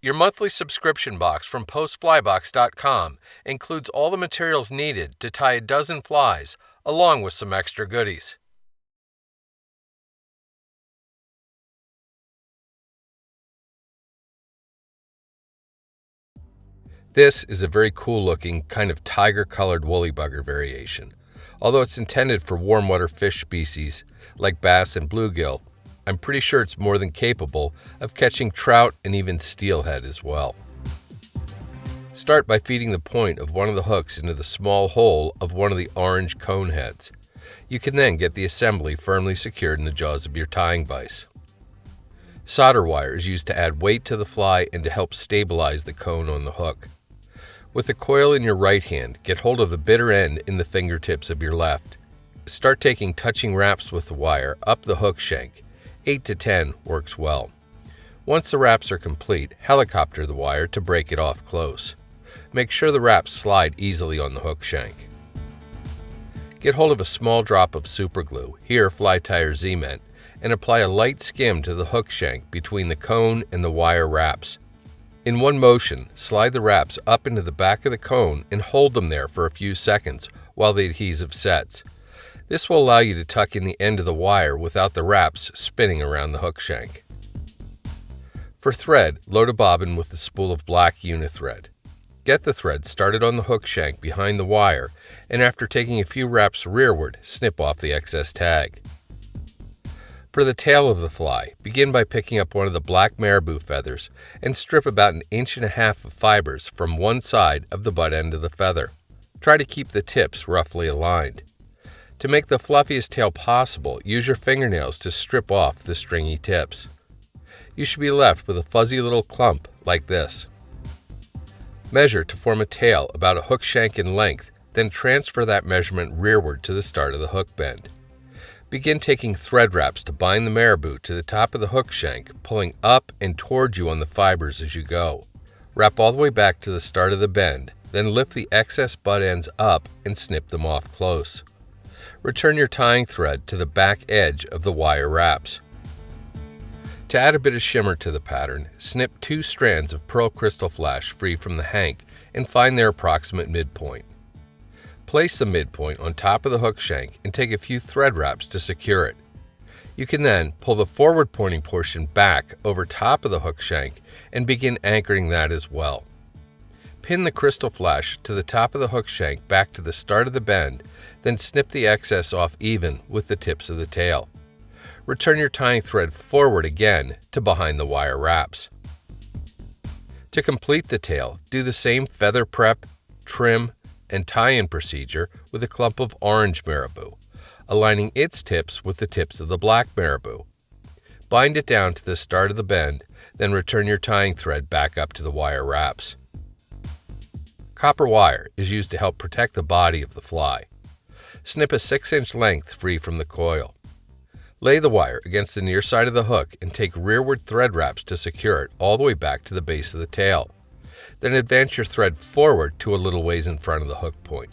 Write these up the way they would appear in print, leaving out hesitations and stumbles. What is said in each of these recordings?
Your monthly subscription box from postflybox.com includes all the materials needed to tie a dozen flies, along with some extra goodies. This is a very cool looking, kind of tiger-colored woolly bugger variation. Although it's intended for warm water fish species like bass and bluegill, I'm pretty sure it's more than capable of catching trout and even steelhead as well. Start by feeding the point of one of the hooks into the small hole of one of the orange cone heads. You can then get the assembly firmly secured in the jaws of your tying vise. Solder wire is used to add weight to the fly and to help stabilize the cone on the hook. With the coil in your right hand, get hold of the bitter end in the fingertips of your left. Start taking touching wraps with the wire up the hook shank. 8 to 10 works well. Once the wraps are complete, helicopter the wire to break it off close. Make sure the wraps slide easily on the hook shank. Get hold of a small drop of superglue, here Fly Tire Z-Ment, and apply a light skim to the hook shank between the cone and the wire wraps. In one motion, slide the wraps up into the back of the cone and hold them there for a few seconds while the adhesive sets. This will allow you to tuck in the end of the wire without the wraps spinning around the hook shank. For thread, load a bobbin with a spool of black unithread. Get the thread started on the hook shank behind the wire, and after taking a few wraps rearward, snip off the excess tag. For the tail of the fly, begin by picking up one of the black marabou feathers and strip about 1.5 inches of fibers from one side of the butt end of the feather. Try to keep the tips roughly aligned. To make the fluffiest tail possible, use your fingernails to strip off the stringy tips. You should be left with a fuzzy little clump like this. Measure to form a tail about a hook shank in length, then transfer that measurement rearward to the start of the hook bend. Begin taking thread wraps to bind the marabou to the top of the hook shank, pulling up and towards you on the fibers as you go. Wrap all the way back to the start of the bend, then lift the excess butt ends up and snip them off close. Return your tying thread to the back edge of the wire wraps. To add a bit of shimmer to the pattern, snip 2 strands of pearl crystal flash free from the hank and find their approximate midpoint. Place the midpoint on top of the hook shank and take a few thread wraps to secure it. You can then pull the forward pointing portion back over top of the hook shank and begin anchoring that as well. Pin the crystal flash to the top of the hook shank back to the start of the bend, then snip the excess off even with the tips of the tail. Return your tying thread forward again to behind the wire wraps. To complete the tail, do the same feather prep, trim, and tie-in procedure with a clump of orange marabou, aligning its tips with the tips of the black marabou. Bind it down to the start of the bend, then return your tying thread back up to the wire wraps. Copper wire is used to help protect the body of the fly. Snip a 6-inch length free from the coil. Lay the wire against the near side of the hook and take rearward thread wraps to secure it all the way back to the base of the tail. Then advance your thread forward to a little ways in front of the hook point.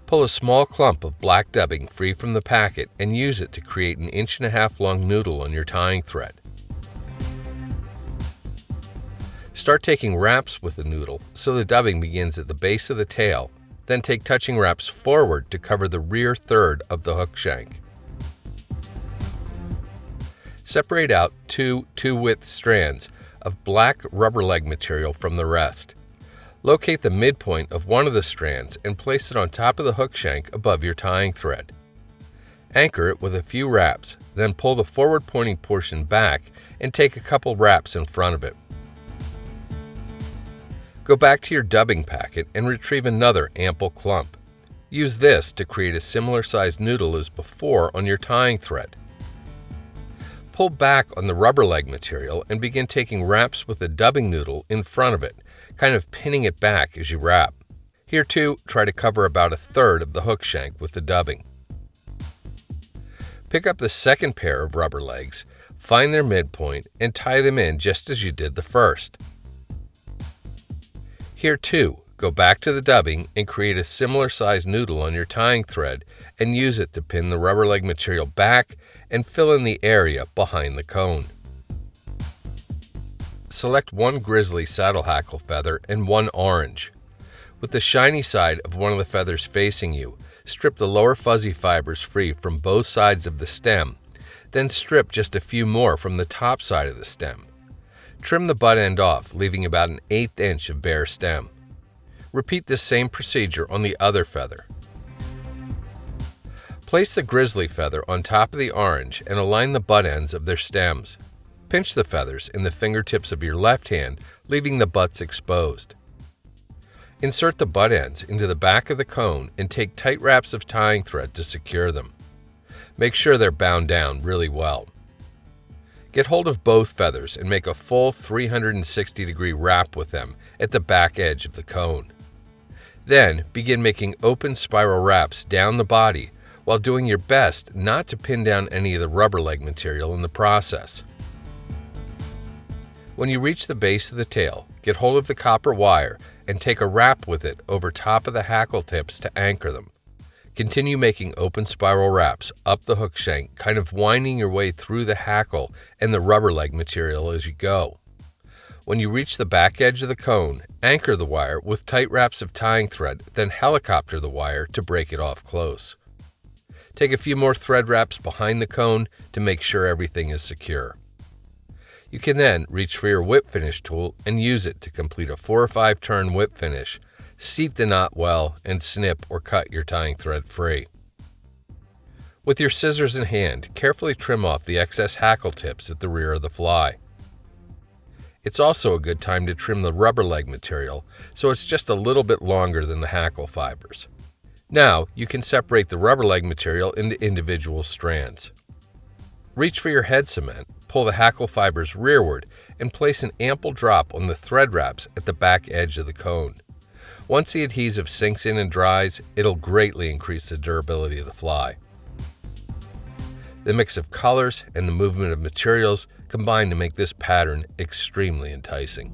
Pull a small clump of black dubbing free from the packet and use it to create 1.5 inch long noodle on your tying thread. Start taking wraps with the noodle so the dubbing begins at the base of the tail, then take touching wraps forward to cover the rear third of the hook shank. Separate out 2 2-width strands of black rubber leg material from the rest. Locate the midpoint of one of the strands and place it on top of the hook shank above your tying thread. Anchor it with a few wraps, then pull the forward pointing portion back and take a couple wraps in front of it. Go back to your dubbing packet and retrieve another ample clump. Use this to create a similar sized noodle as before on your tying thread. Pull back on the rubber leg material and begin taking wraps with the dubbing noodle in front of it, kind of pinning it back as you wrap. Here too, try to cover about 1/3 of the hook shank with the dubbing. Pick up the second pair of rubber legs, find their midpoint, and tie them in just as you did the first. Here too, go back to the dubbing and create a similar sized noodle on your tying thread and use it to pin the rubber leg material back and fill in the area behind the cone. Select one grizzly saddle hackle feather and one orange. With the shiny side of one of the feathers facing you, strip the lower fuzzy fibers free from both sides of the stem, then strip just a few more from the top side of the stem. Trim the butt end off, leaving about an 1/8 inch of bare stem. Repeat this same procedure on the other feather. Place the grizzly feather on top of the orange and align the butt ends of their stems. Pinch the feathers in the fingertips of your left hand, leaving the butts exposed. Insert the butt ends into the back of the cone and take tight wraps of tying thread to secure them. Make sure they're bound down really well. Get hold of both feathers and make a full 360-degree wrap with them at the back edge of the cone. Then begin making open spiral wraps down the body while doing your best not to pin down any of the rubber leg material in the process. When you reach the base of the tail, get hold of the copper wire and take a wrap with it over top of the hackle tips to anchor them. Continue making open spiral wraps up the hook shank, kind of winding your way through the hackle and the rubber leg material as you go. When you reach the back edge of the cone, anchor the wire with tight wraps of tying thread, then helicopter the wire to break it off close. Take a few more thread wraps behind the cone to make sure everything is secure. You can then reach for your whip finish tool and use it to complete a 4 or 5 turn whip finish, seat the knot well, and snip or cut your tying thread free. With your scissors in hand, carefully trim off the excess hackle tips at the rear of the fly. It's also a good time to trim the rubber leg material so it's just a little bit longer than the hackle fibers. Now you can separate the rubber leg material into individual strands. Reach for your head cement, pull the hackle fibers rearward, and place an ample drop on the thread wraps at the back edge of the cone. Once the adhesive sinks in and dries, it'll greatly increase the durability of the fly. The mix of colors and the movement of materials combine to make this pattern extremely enticing.